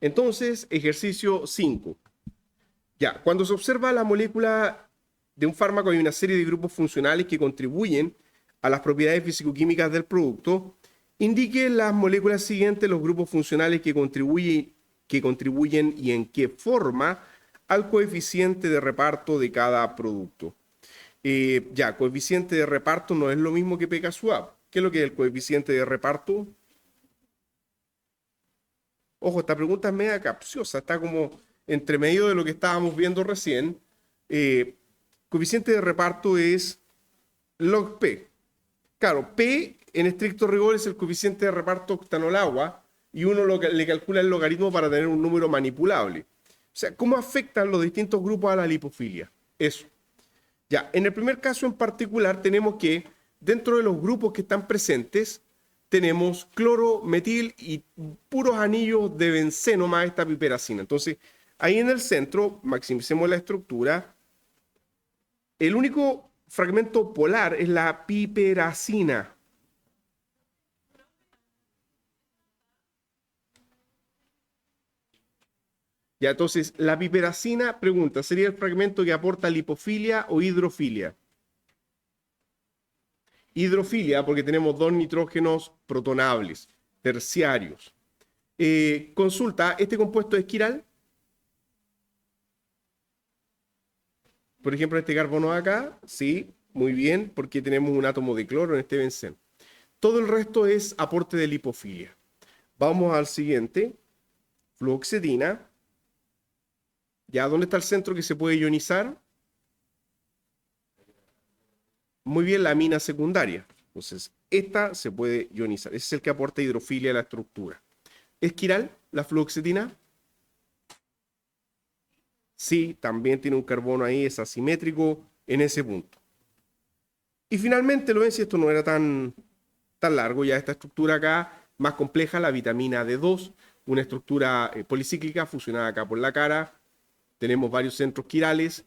Entonces, ejercicio 5. Ya, cuando se observa la molécula de un fármaco hay una serie de grupos funcionales que contribuyen a las propiedades físico-químicas del producto. Indique las moléculas siguientes, los grupos funcionales que contribuyen y en qué forma al coeficiente de reparto de cada producto. Ya, coeficiente de reparto no es lo mismo que pK swap. ¿Qué es lo que es el coeficiente de reparto? Ojo, esta pregunta es media capciosa, está como entre medio de lo que estábamos viendo recién. Eh, Coeficiente de reparto es log P. Claro, P en estricto rigor es el coeficiente de reparto octanol agua y uno le calcula el logaritmo para tener un número manipulable. O sea, ¿cómo afectan los distintos grupos a la lipofilia? Eso. Ya, en el primer caso en particular tenemos que dentro de los grupos que están presentes tenemos cloro, metil y puros anillos de benceno más esta piperacina. Entonces, ahí en el centro, maximicemos la estructura. El único fragmento polar es la piperacina. Ya, entonces, la piperacina, pregunta, ¿sería el fragmento que aporta lipofilia o hidrofilia? Hidrofilia, porque tenemos dos nitrógenos protonables, terciarios. Consulta, ¿este compuesto es quiral? Por ejemplo, este carbono acá, sí, muy bien, porque tenemos un átomo de cloro en este benceno. Todo el resto es aporte de lipofilia. Vamos al siguiente, fluoxetina. ¿Ya dónde está el centro que se puede ionizar? Muy bien, la amina secundaria. Entonces, esta se puede ionizar. Ese es el que aporta hidrofilia a la estructura. ¿Es quiral la fluoxetina? Sí, también tiene un carbono ahí, es asimétrico en ese punto. Y finalmente, lo ven, si esto no era tan largo, ya esta estructura acá, más compleja, la vitamina D2, una estructura policíclica fusionada acá por la cara. Tenemos varios centros quirales.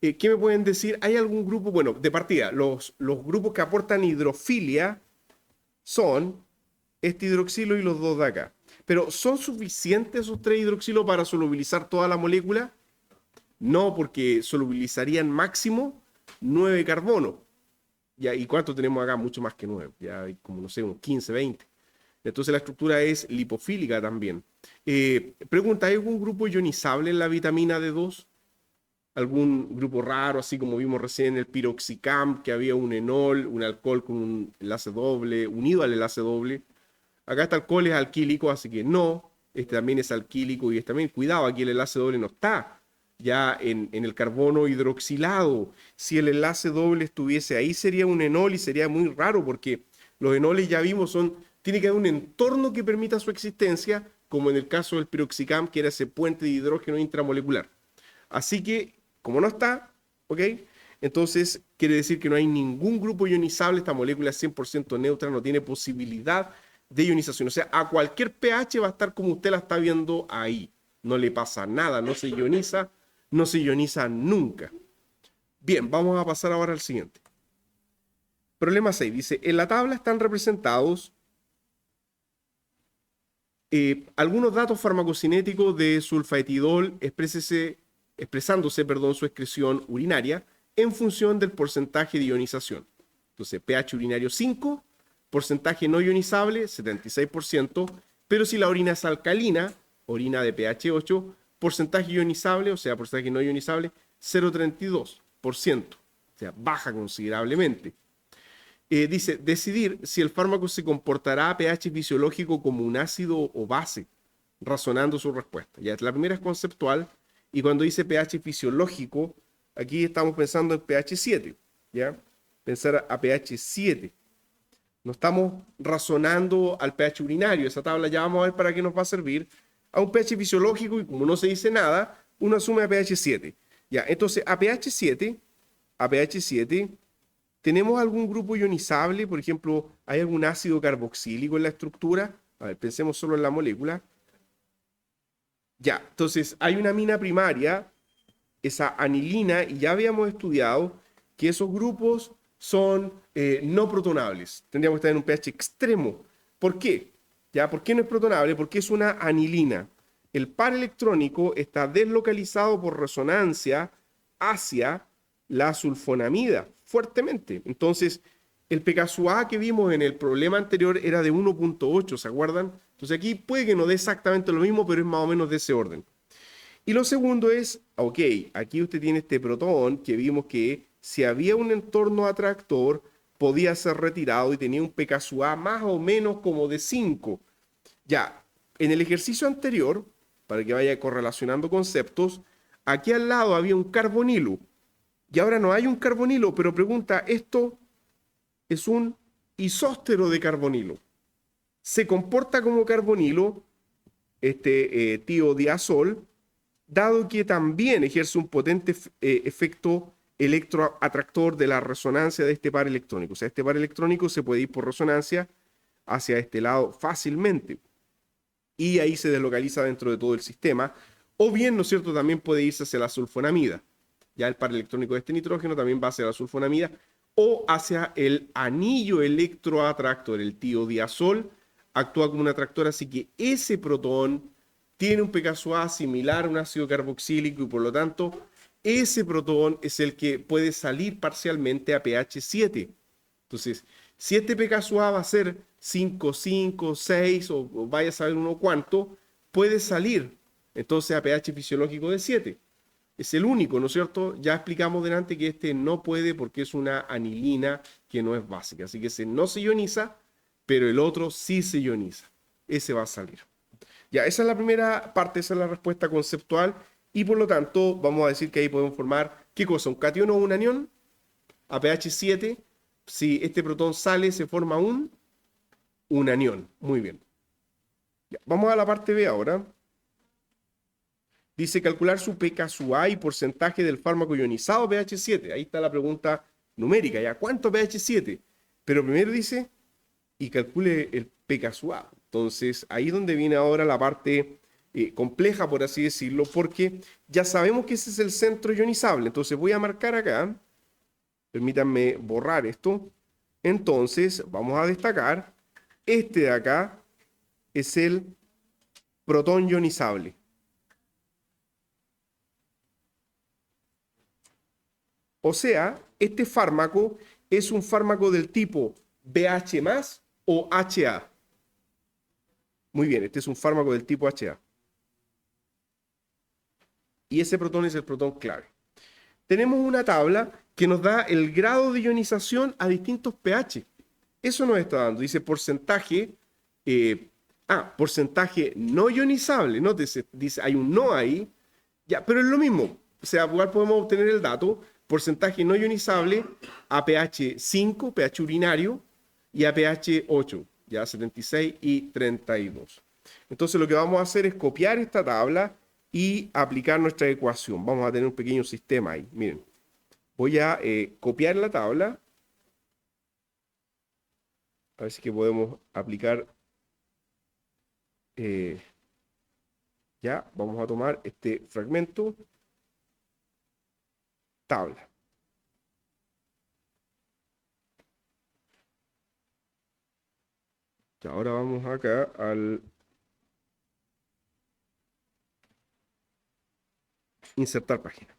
¿Qué me pueden decir? ¿Hay algún grupo? Bueno, de partida, los grupos que aportan hidrofilia son este hidroxilo y los dos de acá. Pero ¿son suficientes esos 3 hidroxilos para solubilizar toda la molécula? No, porque solubilizarían máximo 9 carbonos. Ya, ¿y cuánto tenemos acá? Mucho más que 9. Ya hay como, no sé, unos 15, 20. Entonces la estructura es lipofílica también. Pregunta, ¿hay algún grupo ionizable en la vitamina D2? ¿Algún grupo raro, así como vimos recién en el piroxicam, que había un enol, un alcohol con un enlace doble, unido al enlace doble? Acá este alcohol es alquílico, así que no. Este también es alquílico y también, cuidado, aquí el enlace doble no está ya en el carbono hidroxilado. Si el enlace doble estuviese ahí sería un enol y sería muy raro porque los enoles ya vimos tiene que haber un entorno que permita su existencia, como en el caso del piroxicam, que era ese puente de hidrógeno intramolecular. Así que, como no está, ¿ok? Entonces quiere decir que no hay ningún grupo ionizable, esta molécula es 100% neutra, no tiene posibilidad de ionización. O sea, a cualquier pH va a estar como usted la está viendo ahí. No le pasa nada, no se ioniza, no se ioniza nunca. Bien, vamos a pasar ahora al siguiente. Problema 6. Dice, en la tabla están representados algunos datos farmacocinéticos de sulfaetidol expresándose su excreción urinaria en función del porcentaje de ionización. Entonces, pH urinario 5, porcentaje no ionizable 76%, pero si la orina es alcalina, orina de pH 8, porcentaje ionizable, o sea, porcentaje no ionizable, 0,32%, o sea, baja considerablemente. Dice, decidir si el fármaco se comportará a pH fisiológico como un ácido o base, razonando su respuesta. Ya, la primera es conceptual, y cuando dice pH fisiológico, aquí estamos pensando en pH 7, ¿ya? Pensar a pH 7. No estamos razonando al pH urinario. Esa tabla ya vamos a ver para qué nos va a servir. A un pH fisiológico, y como no se dice nada, uno asume a pH 7. Ya, entonces a pH 7, ¿tenemos algún grupo ionizable? Por ejemplo, ¿hay algún ácido carboxílico en la estructura? A ver, pensemos solo en la molécula. Ya, entonces hay una amina primaria, esa anilina, y ya habíamos estudiado que esos grupos son no protonables. Tendríamos que estar en un pH extremo. ¿Por qué? ¿Ya? ¿Por qué no es protonable? Porque es una anilina. el par electrónico está deslocalizado por resonancia hacia la sulfonamida fuertemente. Entonces, el pKa que vimos en el problema anterior era de 1.8, ¿se acuerdan? Entonces aquí puede que no dé exactamente lo mismo, pero es más o menos de ese orden. Y lo segundo es, ok, aquí usted tiene este protón que vimos que si había un entorno atractor, podía ser retirado y tenía un pKa más o menos como de 5. Ya, en el ejercicio anterior, para que vaya correlacionando conceptos, aquí al lado había un carbonilo y ahora no hay un carbonilo, pero pregunta, esto es un isóstero de carbonilo. Se comporta como carbonilo, este tiodiazol, dado que también ejerce un potente efecto electroatractor de la resonancia de este par electrónico. O sea, este par electrónico se puede ir por resonancia hacia este lado fácilmente. Y ahí se deslocaliza dentro de todo el sistema. O bien, ¿no es cierto?, también puede irse hacia la sulfonamida. Ya el par electrónico de este nitrógeno también va hacia la sulfonamida o hacia el anillo electroatractor, el tiodiazol, actúa como un atractor, así que ese protón tiene un pKa similar a un ácido carboxílico y por lo tanto ese protón es el que puede salir parcialmente a pH 7. Entonces, si este pKa va a ser 5, 5, 6 o vaya a saber uno cuánto, puede salir entonces a pH fisiológico de 7. Es el único, ¿no es cierto? Ya explicamos delante que este no puede porque es una anilina que no es básica. Así que ese no se ioniza, pero el otro sí se ioniza. Ese va a salir. Ya, esa es la primera parte, esa es la respuesta conceptual. Y por lo tanto, vamos a decir que ahí podemos formar, ¿qué cosa? ¿Un catión o un anión? A pH 7, si este protón sale, se forma un anión. Muy bien. Ya, vamos a la parte B ahora. Dice calcular su pKa y porcentaje del fármaco ionizado pH 7. Ahí está la pregunta numérica, ¿ya? ¿Cuánto pH 7? Pero primero dice, y calcule el pKa. Entonces, ahí es donde viene ahora la parte compleja, por así decirlo, porque ya sabemos que ese es el centro ionizable. Entonces, voy a marcar acá, permítanme borrar esto. Entonces, vamos a destacar, este de acá es el protón ionizable. O sea, este fármaco es un fármaco del tipo BH más o HA. Muy bien, este es un fármaco del tipo HA. Y ese protón es el protón clave. Tenemos una tabla que nos da el grado de ionización a distintos pH. Eso nos está dando. Dice porcentaje, porcentaje no ionizable. ¿No? Dice, hay un no ahí. Ya, pero es lo mismo. O sea, igual podemos obtener el dato. Porcentaje no ionizable a pH 5, pH urinario, y a pH 8, ya 76 y 32. Entonces lo que vamos a hacer es copiar esta tabla y aplicar nuestra ecuación. Vamos a tener un pequeño sistema ahí. Miren, voy a copiar la tabla. A ver si que podemos aplicar. Ya, vamos a tomar este fragmento. Tabla. Y ahora vamos acá al insertar página.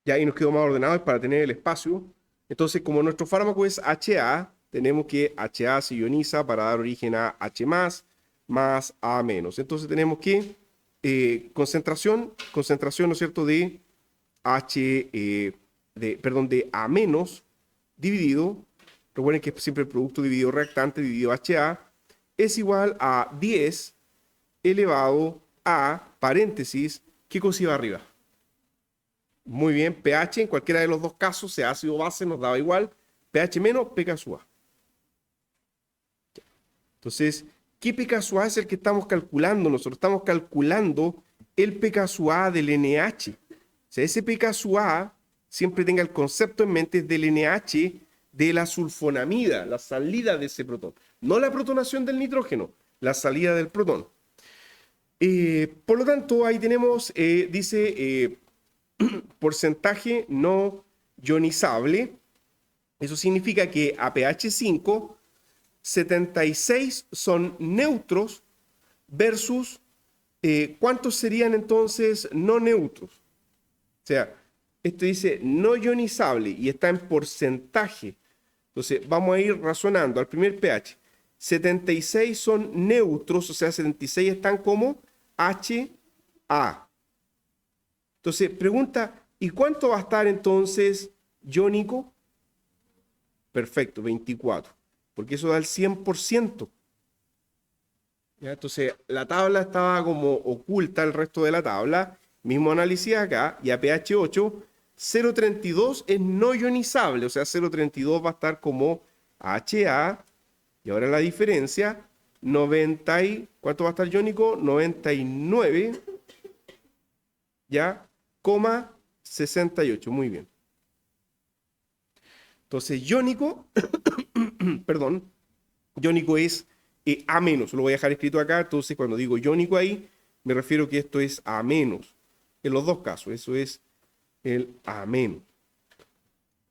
Ya ahí nos quedó más ordenado para tener el espacio. Entonces, como nuestro fármaco es HA, tenemos que HA se ioniza para dar origen a H más A menos. Entonces tenemos que concentración, ¿no es cierto?, de de A menos dividido, recuerden que es siempre el producto dividido reactante dividido HA, es igual a 10 elevado a paréntesis, ¿qué cosa iba arriba? Muy bien, pH en cualquiera de los dos casos, sea ácido o base, nos daba igual. pH menos, pKa. Entonces, ¿qué pKa es el que estamos calculando? Nosotros estamos calculando el pK sub A del NH. O sea, ese pK sub A, siempre tenga el concepto en mente, es del NH de la sulfonamida, la salida de ese protón. No la protonación del nitrógeno, la salida del protón. Por lo tanto, ahí tenemos, dice, porcentaje no ionizable. Eso significa que a pH 5, 76 son neutros versus ¿cuántos serían entonces no neutros? O sea, esto dice no ionizable y está en porcentaje. Entonces, vamos a ir razonando. Al primer pH, 76 son neutros, o sea, 76 están como HA. Entonces, pregunta, ¿y cuánto va a estar entonces iónico? Perfecto, 24, porque eso da el 100%. ¿Ya? Entonces, la tabla estaba como oculta el resto de la tabla. Mismo análisis acá, y a pH 8, 0,32 es no ionizable, o sea, 0,32 va a estar como HA, y ahora la diferencia, 90, ¿cuánto va a estar iónico? 99, ¿ya? 68, muy bien. Entonces, iónico, perdón, iónico es A menos, lo voy a dejar escrito acá, entonces cuando digo iónico ahí, me refiero que esto es A menos, en los dos casos, eso es el A menos.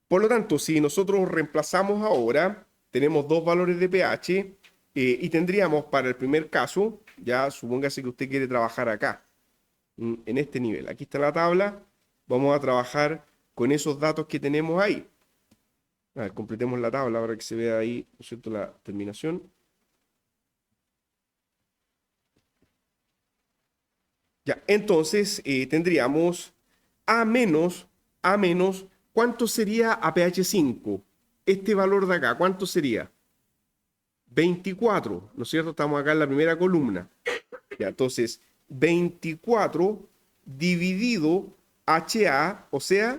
Por lo tanto, si nosotros reemplazamos ahora, tenemos dos valores de pH y tendríamos para el primer caso, ya supóngase que usted quiere trabajar acá, en este nivel. Aquí está la tabla, vamos a trabajar con esos datos que tenemos ahí. A ver, completemos la tabla para que se vea ahí, ¿no es cierto?, la terminación. Ya, entonces tendríamos A menos, ¿cuánto sería a pH 5? Este valor de acá, ¿cuánto sería? 24, ¿no es cierto? Estamos acá en la primera columna. Ya, entonces, 24 dividido HA, o sea,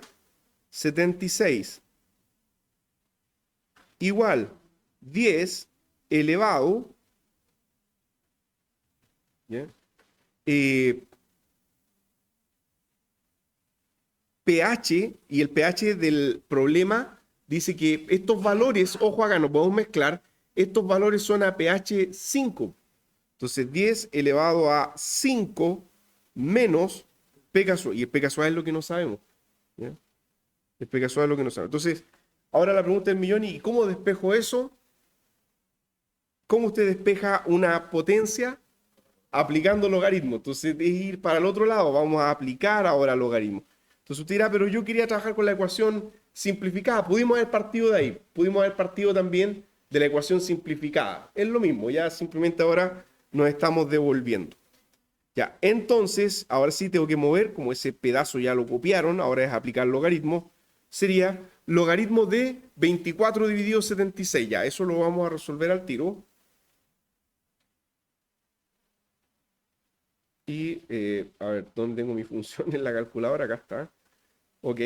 76. Igual 10 elevado, ¿ya? pH, y el pH del problema dice que estos valores, ojo acá, no podemos mezclar, estos valores son a pH 5. Entonces 10 elevado a 5 menos pK sub A, y el pK sub A es lo que no sabemos, ¿ya? El pK sub A es lo que no sabemos. Entonces, ahora la pregunta del millón, ¿y cómo despejo eso? ¿Cómo usted despeja una potencia? Aplicando logaritmo. Entonces, es ir para el otro lado, vamos a aplicar ahora logaritmo. Entonces usted dirá, pero yo quería trabajar con la ecuación simplificada. Pudimos haber partido de ahí. Pudimos haber partido también de la ecuación simplificada. Es lo mismo, ya simplemente ahora nos estamos devolviendo. Ya, entonces, ahora sí tengo que mover, como ese pedazo ya lo copiaron, ahora es aplicar logaritmo. Sería logaritmo de 24 dividido 76. Ya, eso lo vamos a resolver al tiro. Y, a ver, ¿dónde tengo mi función en la calculadora? Acá está. Ok.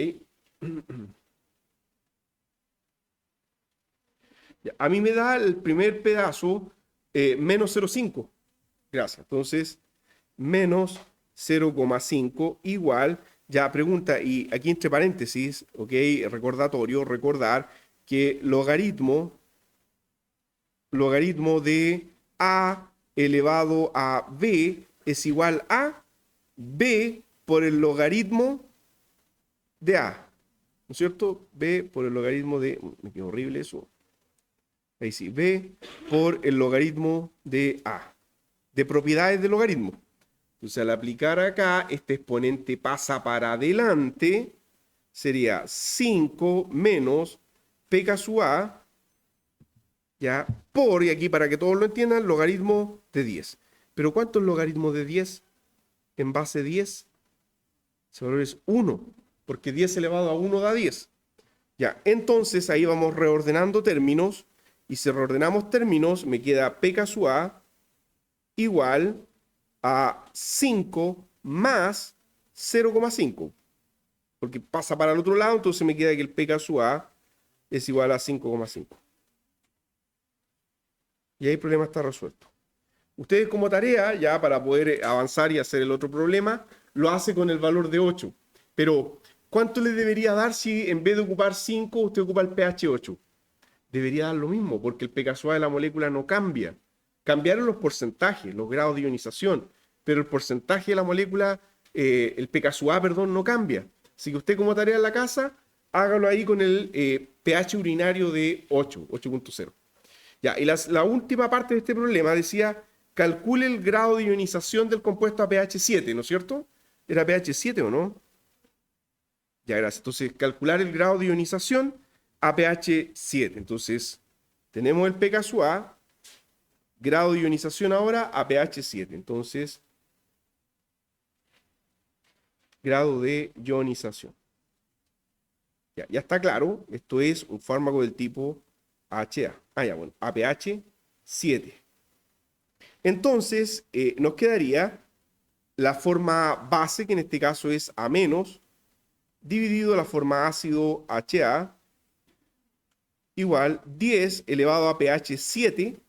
Ya, a mí me da el primer pedazo menos 0,5. Gracias. Entonces, menos 0,5 igual, ya pregunta, y aquí entre paréntesis, ok, recordatorio, recordar que logaritmo de A elevado a B es igual a B por el logaritmo de A, ¿no es cierto? B por el logaritmo de, me quedó horrible eso, ahí sí, B por el logaritmo de A, de propiedades del logaritmo. Entonces, al aplicar acá, este exponente pasa para adelante, sería 5 menos pK sub A, ya, por, y aquí para que todos lo entiendan, logaritmo de 10. ¿Pero cuánto es logaritmo de 10 en base 10? Ese valor es 1, porque 10 elevado a 1 da 10. Ya, entonces ahí vamos reordenando términos, y si reordenamos términos, me queda pK sub A igual a 5 más 0,5. Porque pasa para el otro lado, entonces me queda que el pK sub A es igual a 5,5. Y ahí el problema está resuelto. Ustedes como tarea, ya para poder avanzar y hacer el otro problema, lo hace con el valor de 8. Pero, ¿cuánto le debería dar si en vez de ocupar 5, usted ocupa el pH 8? Debería dar lo mismo, porque el pKa de la molécula no cambia. Cambiaron los porcentajes, los grados de ionización, pero el porcentaje de la molécula, el pKa, perdón, no cambia. Así que usted como tarea en la casa, hágalo ahí con el pH urinario de 8, 8.0. Ya, y la última parte de este problema decía, calcule el grado de ionización del compuesto a pH 7, ¿no es cierto? ¿Era pH 7 o no? Ya, gracias. Entonces, calcular el grado de ionización a pH 7. Entonces, tenemos el pKa, grado de ionización ahora a pH 7. Entonces, grado de ionización. Ya está claro, esto es un fármaco del tipo HA. Ah, ya, bueno, a pH 7. Entonces, nos quedaría la forma base, que en este caso es A-, dividido la forma ácido HA, igual 10 elevado a pH 7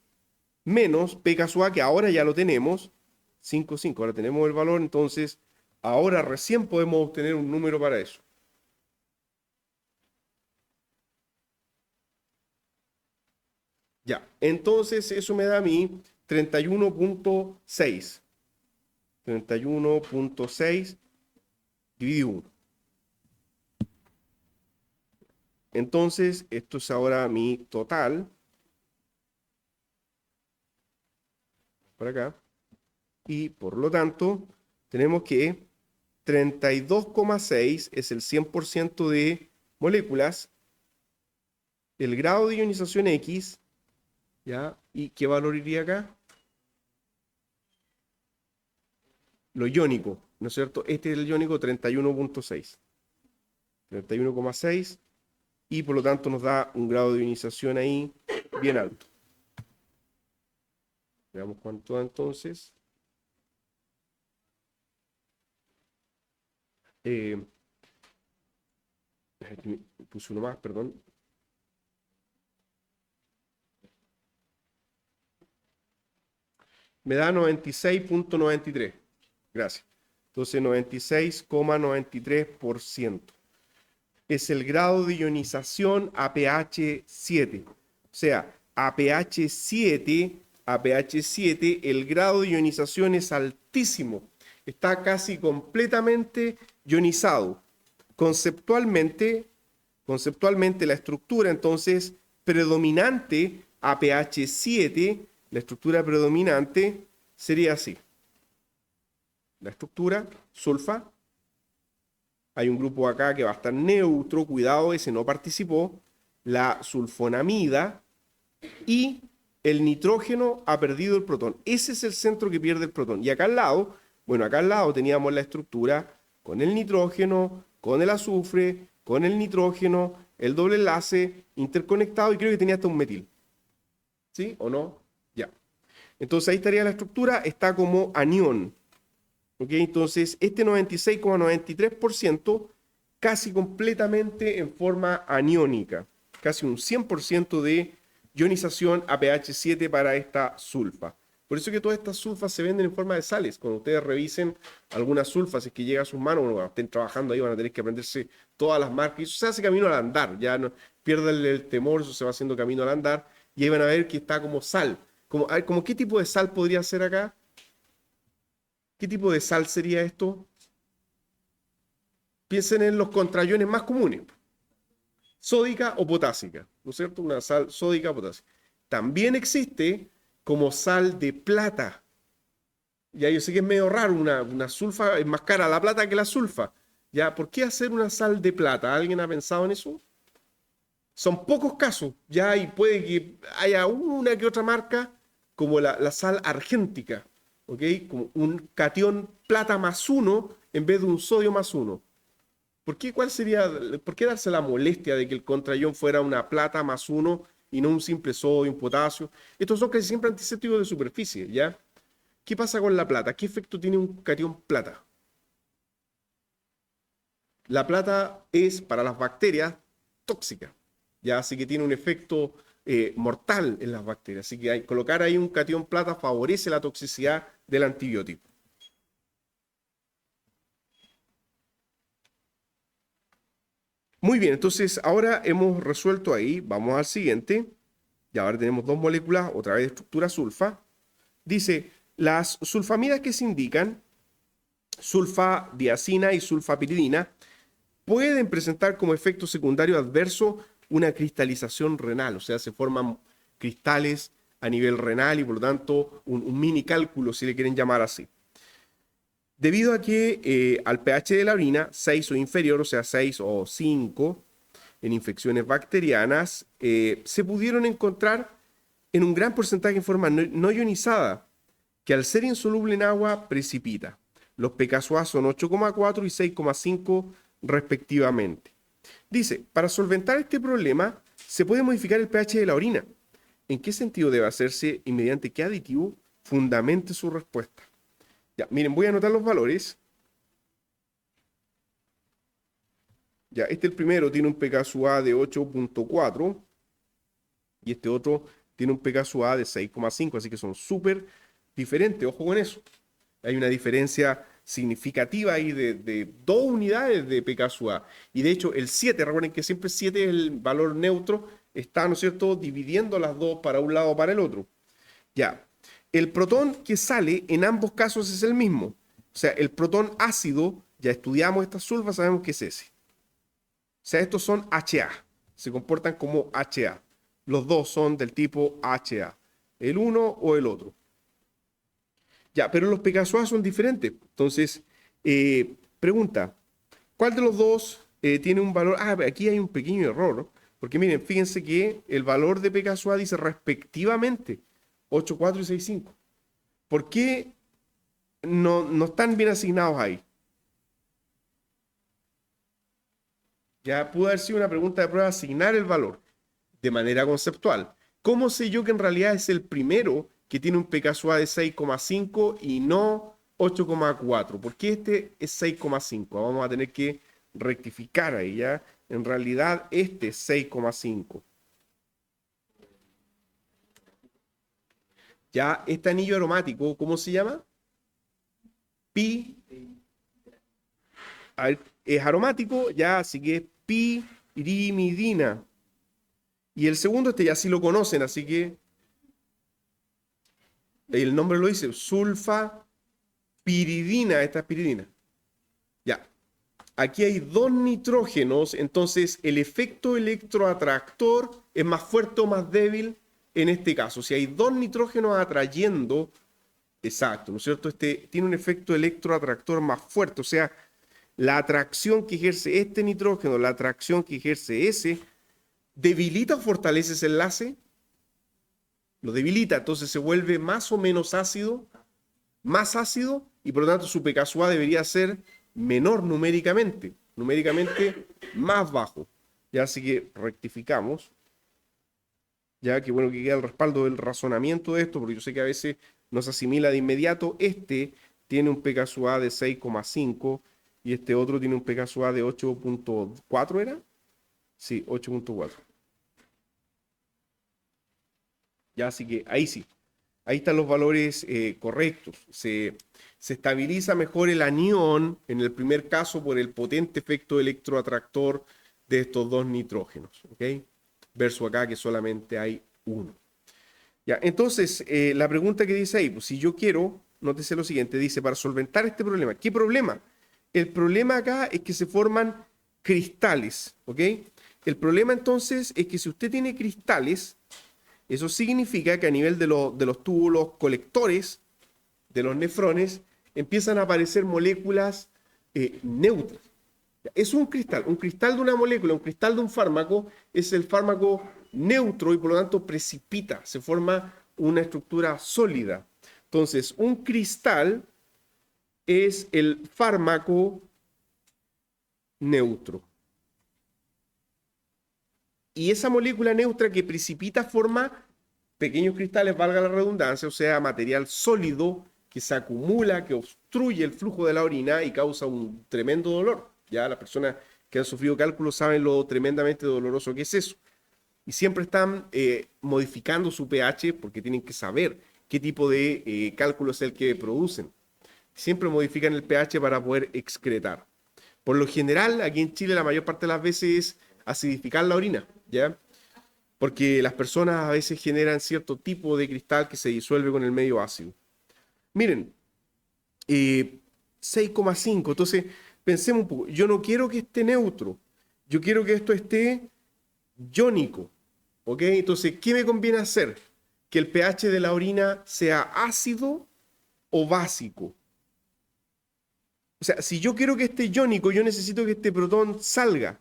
menos pKa, que ahora ya lo tenemos, 5,5. Ahora tenemos el valor, entonces ahora recién podemos obtener un número para eso. Ya, entonces eso me da a mí 31.6. 31.6 dividido 1. Entonces, esto es ahora mi total. Por acá. Y por lo tanto, tenemos que 32,6 es el 100% de moléculas. El grado de ionización X, ¿ya? ¿Y qué valor iría acá? Lo iónico, ¿no es cierto? Este es el iónico 31.6. 31,6 y por lo tanto nos da un grado de ionización ahí bien alto. Veamos cuánto da entonces. Puse uno más, perdón. Me da 96.93. Gracias. Entonces 96,93% es el grado de ionización a pH 7. O sea, a pH 7, el grado de ionización es altísimo. Está casi completamente ionizado. Conceptualmente la estructura entonces predominante a pH 7, la estructura predominante sería así. La estructura, sulfa. Hay un grupo acá que va a estar neutro, cuidado, ese no participó. La sulfonamida y el nitrógeno ha perdido el protón. Ese es el centro que pierde el protón. Y acá al lado, bueno, acá al lado teníamos la estructura con el nitrógeno, con el azufre, con el nitrógeno, el doble enlace interconectado y creo que tenía hasta un metil. ¿Sí o no? Ya. Entonces ahí estaría la estructura, está como anión. ¿Ok? Entonces este 96,93% casi completamente en forma aniónica. Casi un 100% de ionización a pH 7 para esta sulfa. Por eso que todas estas sulfas se venden en forma de sales. Cuando ustedes revisen algunas sulfas, es que llega a sus manos, bueno, cuando estén trabajando ahí van a tener que aprenderse todas las marcas. Y eso se hace camino al andar. Ya no pierden el temor, eso se va haciendo camino al andar. Y ahí van a ver que está como sal. Como, a ver, ¿como qué tipo de sal podría ser acá? ¿Qué tipo de sal sería esto? Piensen en los contrayones más comunes. Sódica o potásica, ¿no es cierto? Una sal sódica o potásica. También existe como sal de plata. Ya yo sé que es medio raro, una sulfa es más cara la plata que la sulfa. ¿Ya? ¿Por qué hacer una sal de plata? ¿Alguien ha pensado en eso? Son pocos casos, ya, y puede que haya una que otra marca, como la sal argéntica, ¿ok? Como un catión plata más uno en vez de un sodio más uno. ¿Por qué, por qué darse la molestia de que el contraión fuera una plata más uno y no un simple sodio, un potasio? Estos son casi siempre antisépticos de superficie, ¿ya? ¿Qué pasa con la plata? ¿Qué efecto tiene un catión plata? La plata es para las bacterias tóxica, ¿ya? Así que tiene un efecto mortal en las bacterias. Así que colocar ahí un catión plata favorece la toxicidad del antibiótico. Muy bien, entonces ahora hemos resuelto ahí. Vamos al siguiente. Y ahora tenemos dos moléculas, otra vez de estructura sulfa. Dice, las sulfamidas que se indican, sulfadiazina y sulfapiridina, pueden presentar como efecto secundario adverso una cristalización renal, o sea, se forman cristales a nivel renal y por lo tanto un mini cálculo, si le quieren llamar así. Debido a que al pH de la orina, 6 o inferior, o sea, 6 o 5, en infecciones bacterianas, se pudieron encontrar en un gran porcentaje en forma no ionizada, que al ser insoluble en agua precipita. Los pKa son 8,4 y 6,5 respectivamente. Dice, para solventar este problema, se puede modificar el pH de la orina. ¿En qué sentido debe hacerse y mediante qué aditivo? Fundamente su respuesta. Ya, miren, voy a anotar los valores. Ya, el primero tiene un pKa de 8,4 y este otro tiene un pKa de 6,5, así que son súper diferentes. Ojo con eso. Hay una diferencia significativa ahí de 2 unidades de pKa. Y de hecho, el 7, recuerden que siempre 7 es el valor neutro, está, ¿no es cierto?, dividiendo las dos para un lado o para el otro. Ya, el protón que sale en ambos casos es el mismo. O sea, el protón ácido, ya estudiamos estas sulfas, sabemos que es ese. O sea, estos son HA, se comportan como HA. Los dos son del tipo HA, el uno o el otro. Ya, pero los pKa son diferentes. Entonces, pregunta, ¿cuál de los dos tiene un valor? Ah, aquí hay un pequeño error, ¿no? Porque miren, fíjense que el valor de pKa dice respectivamente 8,4 y 6,5. ¿Por qué no están bien asignados ahí? Ya pudo haber sido una pregunta de prueba asignar el valor de manera conceptual. ¿Cómo sé yo que en realidad es el primero que tiene un pKa de 6,5 y no 8,4? ¿Por qué este es 6,5? Vamos a tener que rectificar ahí, ¿ya? En realidad este es 6,5. Ya, este anillo aromático, ¿cómo se llama? Pi. A ver, es aromático, ya, así que es pirimidina. Y el segundo, ya sí lo conocen, así que el nombre lo dice, sulfapiridina, esta es piridina. Ya, aquí hay dos nitrógenos, entonces el efecto electroatractor es más fuerte o más débil en este caso. Si hay dos nitrógenos atrayendo, exacto, ¿no es cierto? Este tiene un efecto electroatractor más fuerte, o sea, la atracción que ejerce este nitrógeno, la atracción que ejerce ese, ¿debilita o fortalece ese enlace? Lo debilita, entonces se vuelve más o menos ácido, más ácido, y por lo tanto su pKa debería ser menor numéricamente más bajo. Ya, así que rectificamos. Ya, que bueno que queda el respaldo del razonamiento de esto, porque yo sé que a veces no se asimila de inmediato. Este tiene un pKa de 6,5 y este otro tiene un pKa de 8,4, ¿era? Sí, 8,4. Ya, así que ahí sí. Ahí están los valores correctos. Se estabiliza mejor el anión en el primer caso por el potente efecto electroatractor de estos dos nitrógenos. ¿Ok? Versus acá que solamente hay uno. Ya, entonces, la pregunta que dice ahí, pues si yo quiero, nótese lo siguiente, dice, para solventar este problema. ¿Qué problema? El problema acá es que se forman cristales. ¿Ok? El problema entonces es que si usted tiene cristales, eso significa que a nivel de los túbulos colectores de los nefrones empiezan a aparecer moléculas neutras. Es un cristal de una molécula, un cristal de un fármaco, es el fármaco neutro y por lo tanto precipita, se forma una estructura sólida. Entonces, un cristal es el fármaco neutro. Y esa molécula neutra que precipita forma pequeños cristales, valga la redundancia, o sea, material sólido que se acumula, que obstruye el flujo de la orina y causa un tremendo dolor. Ya las personas que han sufrido cálculos saben lo tremendamente doloroso que es eso. y siempre están modificando su pH porque tienen que saber qué tipo de cálculo es el que producen. Siempre modifican el pH para poder excretar. Por lo general, aquí en Chile la mayor parte de las veces es acidificar la orina, ¿ya? Porque las personas a veces generan cierto tipo de cristal que se disuelve con el medio ácido. Miren, 6,5. Entonces, pensemos un poco. Yo no quiero que esté neutro. Yo quiero que esto esté iónico. ¿Ok? Entonces, ¿qué me conviene hacer? Que el pH de la orina sea ácido o básico. O sea, si yo quiero que esté iónico, yo necesito que este protón salga,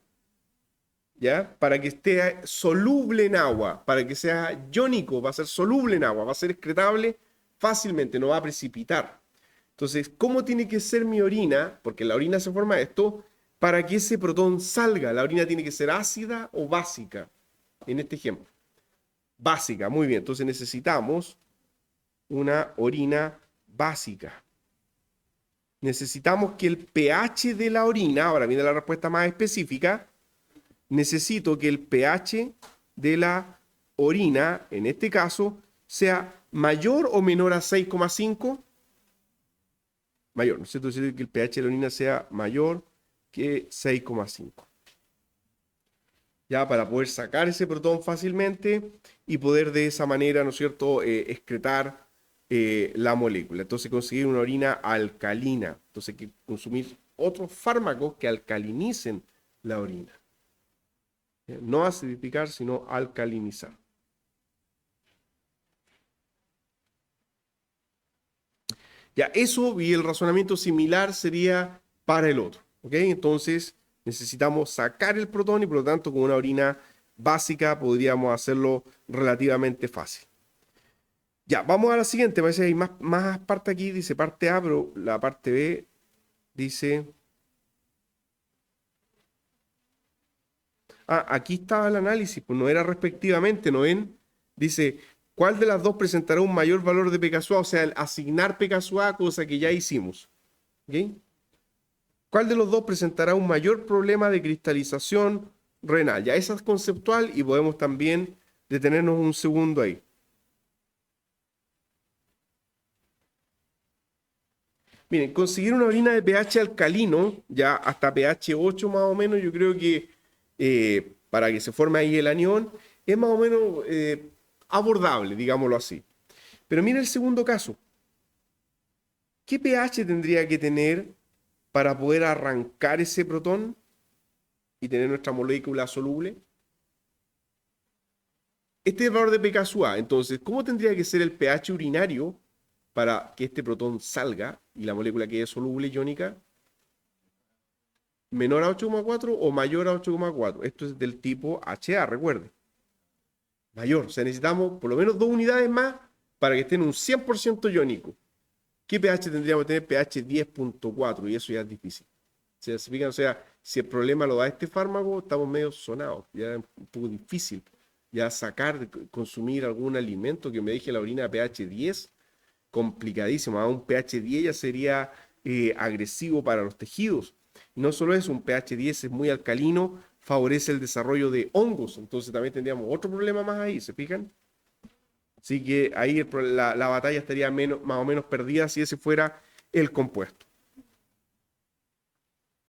¿ya? Para que esté soluble en agua, para que sea iónico, va a ser soluble en agua, va a ser excretable fácilmente, no va a precipitar. Entonces, ¿cómo tiene que ser mi orina? Porque en la orina se forma esto, para que ese protón salga. La orina tiene que ser ácida o básica, en este ejemplo. Básica, muy bien. Entonces necesitamos una orina básica. Necesitamos que el pH de la orina, ahora viene la respuesta más específica, necesito que el pH de la orina, en este caso, sea mayor o menor a 6,5. Mayor, necesito decir que el pH de la orina sea mayor que 6,5. Ya para poder sacar ese protón fácilmente y poder de esa manera, ¿no es cierto?, excretar la molécula. Entonces conseguir una orina alcalina. Entonces hay que consumir otros fármacos que alcalinicen la orina. No acidificar, sino alcalinizar. Ya eso y el razonamiento similar sería para el otro. ¿Ok? Entonces necesitamos sacar el protón y por lo tanto con una orina básica podríamos hacerlo relativamente fácil. Ya, vamos a la siguiente. Parece que hay más parte aquí. Dice parte A, pero la parte B dice... Ah, aquí estaba el análisis, pues no era respectivamente, ¿no ven? Dice, ¿cuál de las dos presentará un mayor valor de pKa? O sea, el asignar pKa, cosa que ya hicimos. ¿Ok? ¿Cuál de los dos presentará un mayor problema de cristalización renal? Ya esa es conceptual y podemos también detenernos un segundo ahí. Miren, conseguir una orina de pH alcalino, ya hasta pH 8 más o menos, yo creo que para que se forme ahí el anión, es más o menos abordable, digámoslo así. Pero mira el segundo caso. ¿Qué pH tendría que tener para poder arrancar ese protón y tener nuestra molécula soluble? Este es el valor de pKa. Entonces, ¿cómo tendría que ser el pH urinario para que este protón salga y la molécula quede soluble iónica? Menor a 8,4 o mayor a 8,4. Esto es del tipo HA, recuerde. Mayor. O sea, necesitamos por lo menos 2 unidades más para que estén un 100% iónico. ¿Qué pH tendríamos que tener? pH 10,4 y eso ya es difícil. ¿Se fijan? O sea, si el problema lo da este fármaco, estamos medio sonados. Ya es un poco difícil ya sacar, consumir algún alimento que me deje la orina a pH 10, complicadísimo. A un pH 10 ya sería agresivo para los tejidos. Y no solo eso, un pH 10 es muy alcalino, favorece el desarrollo de hongos. Entonces también tendríamos otro problema más ahí, ¿se fijan? Así que ahí la batalla estaría más o menos perdida si ese fuera el compuesto.